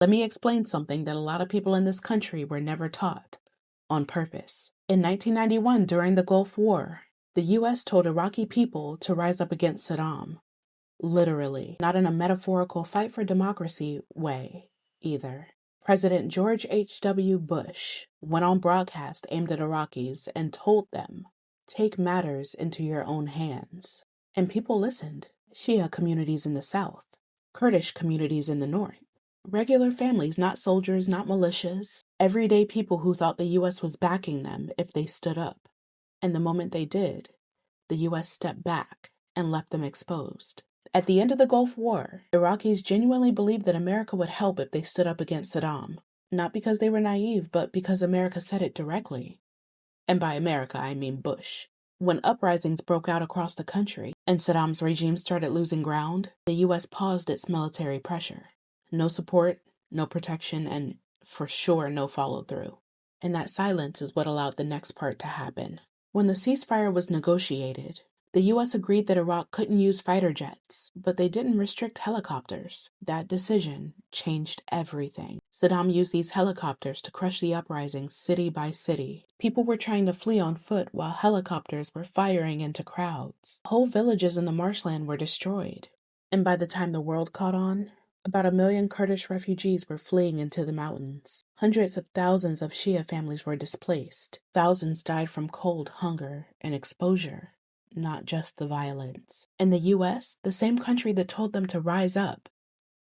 Let me explain something that a lot of people in this country were never taught, on purpose. In 1991, during the Gulf War, the U.S. told Iraqi people to rise up against Saddam. Literally, not in a metaphorical fight for democracy way, either. President George H.W. Bush went on broadcast aimed at Iraqis and told them, "Take matters into your own hands." And people listened. Shia communities in the south, Kurdish communities in the north, regular families, not soldiers, not militias, everyday people who thought the U.S. was backing them if they stood up. And the moment they did, the U.S. stepped back and left them exposed. At the end of the Gulf War, Iraqis genuinely believed that America would help if they stood up against Saddam. Not because they were naive, but because America said it directly. And by America, I mean Bush. When uprisings broke out across the country and Saddam's regime started losing ground, the U.S. paused its military pressure. No support, no protection, and for sure no follow-through. And that silence is what allowed the next part to happen. When the ceasefire was negotiated, the U.S. agreed that Iraq couldn't use fighter jets, but they didn't restrict helicopters. That decision changed everything. Saddam used these helicopters to crush the uprising city by city. People were trying to flee on foot while helicopters were firing into crowds. Whole villages in the marshland were destroyed. And by the time the world caught on, about 1 million Kurdish refugees were fleeing into the mountains. Hundreds of thousands of Shia families were displaced. Thousands died from cold, hunger, and exposure. Not just the violence. And the U.S., the same country that told them to rise up,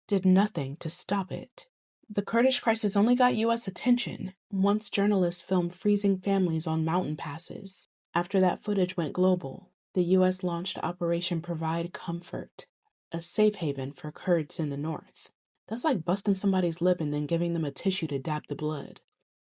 did nothing to stop it. The Kurdish crisis only got U.S. attention once journalists filmed freezing families on mountain passes. After that footage went global, the U.S. launched Operation Provide Comfort, a safe haven for Kurds in the north. That's like busting somebody's lip and then giving them a tissue to dab the blood.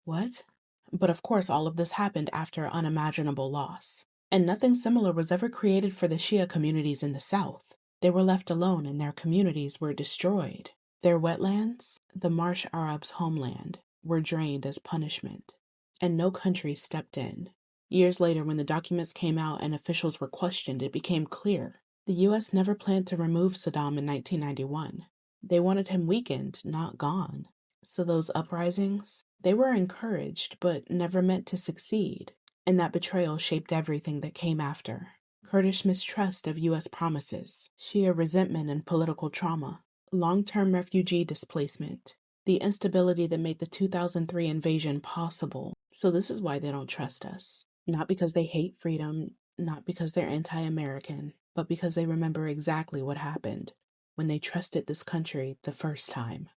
What? But of course all of this happened after unimaginable loss. And nothing similar was ever created for the Shia communities in the south. They were left alone and their communities were destroyed. Their wetlands, the Marsh Arabs' homeland, were drained as punishment. And no country stepped in. Years later, when the documents came out and officials were questioned, it became clear. The U.S. never planned to remove Saddam in 1991. They wanted him weakened, not gone. So those uprisings, they were encouraged, but never meant to succeed. And that betrayal shaped everything that came after. Kurdish mistrust of U.S. promises, Shia resentment and political trauma, long-term refugee displacement, the instability that made the 2003 invasion possible. So this is why they don't trust us. Not because they hate freedom, not because they're anti-American, but because they remember exactly what happened when they trusted this country the first time.